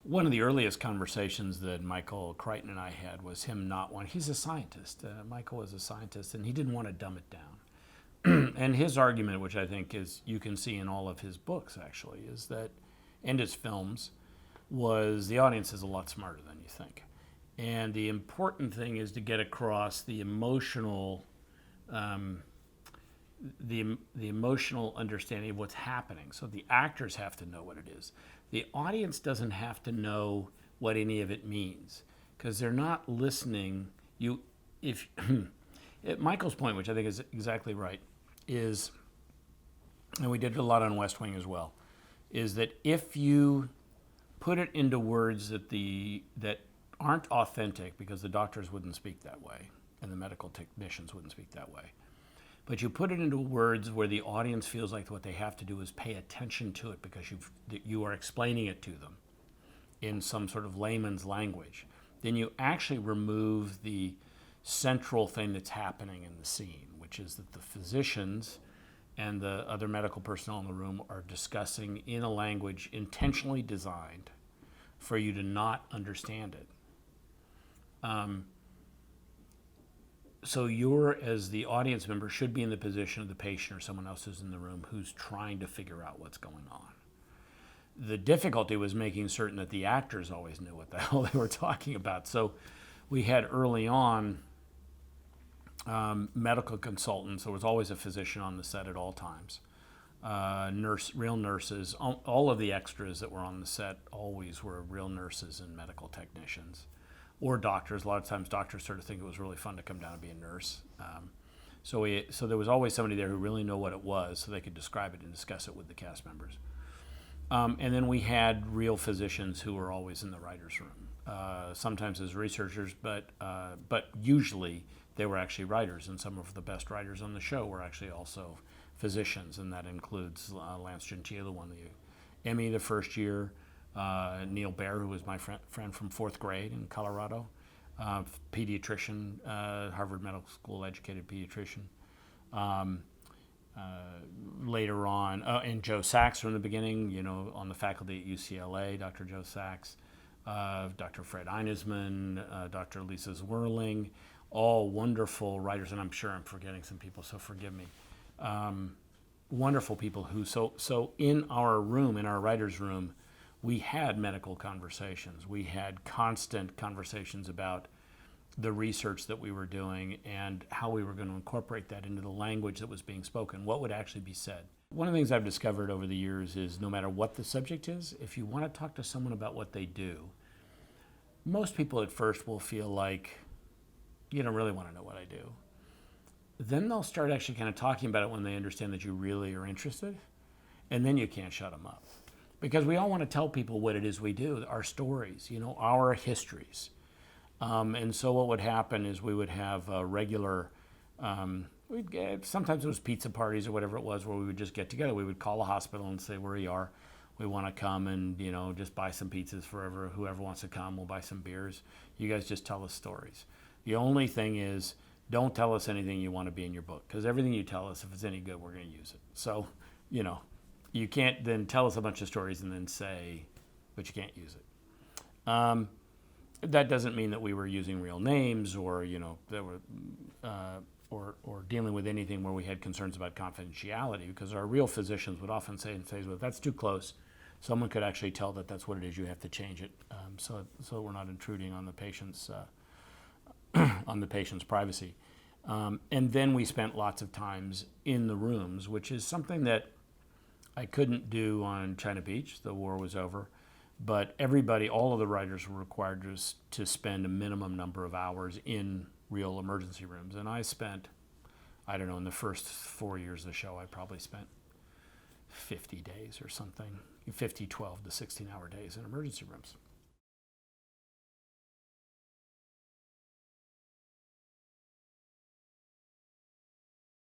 One of the earliest conversations that Michael Crichton and I had was him not wanting, he's a scientist. Michael was a scientist, and he didn't want to dumb it down. And his argument, which I think is, you can see in all of his books actually, is that, and his films, was the audience is a lot smarter than you think. And the important thing is to get across the emotional, the emotional understanding of what's happening. So the actors have to know what it is. The audience doesn't have to know what any of it means because they're not listening. If Michael's point, which I think is exactly right, is, and we did a lot on West Wing as well, is that if you put it into words that aren't authentic, because the doctors wouldn't speak that way and the medical technicians wouldn't speak that way, but you put it into words where the audience feels like what they have to do is pay attention to it because you are explaining it to them in some sort of layman's language, then you actually remove the central thing that's happening in the scene, which is that the physicians and the other medical personnel in the room are discussing in a language intentionally designed for you to not understand it. So you're, as the audience member, should be in the position of the patient or someone else who's in the room who's trying to figure out what's going on. The difficulty was making certain that the actors always knew what the hell they were talking about. So we had early on medical consultants. There was always a physician on the set at all times. Real nurses. All of the extras that were on the set always were real nurses and medical technicians. Or doctors. A lot of times doctors sort of think it was really fun to come down and be a nurse. So there was always somebody there who really knew what it was so they could describe it and discuss it with the cast members. And then we had real physicians who were always in the writer's room, sometimes as researchers, but usually they were actually writers, and some of the best writers on the show were actually also physicians, and that includes Lance Gentile, who won the Emmy the first year, Neil Baer, who was my friend from fourth grade in Colorado, pediatrician, Harvard Medical School educated pediatrician. Later on, and Joe Sachs from the beginning, on the faculty at UCLA, Dr. Joe Sachs, Dr. Fred Einesman, Dr. Lisa Zwirling, all wonderful writers, and I'm sure I'm forgetting some people, so forgive me. Wonderful people who, so in our room, in our writer's room, we had medical conversations. We had constant conversations about the research that we were doing and how we were going to incorporate that into the language that was being spoken, what would actually be said. One of the things I've discovered over the years is no matter what the subject is, if you want to talk to someone about what they do, most people at first will feel like, you don't really want to know what I do. Then they'll start actually kind of talking about it when they understand that you really are interested, and then you can't shut them up. Because we all want to tell people what it is we do, our stories, our histories. And so what would happen is we would have regular, sometimes it was pizza parties or whatever it was, where we would just get together. We would call a hospital and say, where you are, we want to come and, just buy some pizzas for whoever wants to come. We'll buy some beers. You guys just tell us stories. The only thing is, don't tell us anything you want to be in your book, because everything you tell us, if it's any good, we're going to use it. So, you can't then tell us a bunch of stories and then say, but you can't use it. That doesn't mean that we were using real names or, that were, or dealing with anything where we had concerns about confidentiality, because our real physicians would often say, well, that's too close. Someone could actually tell that that's what it is. You have to change it, so we're not intruding on the patient's privacy. And then we spent lots of times in the rooms, which is something that I couldn't do on China Beach. The war was over. But everybody, all of the writers were required to spend a minimum number of hours in real emergency rooms. And I spent, in the first 4 years of the show, I probably spent 50 days or something, 12 to 16-hour days in emergency rooms.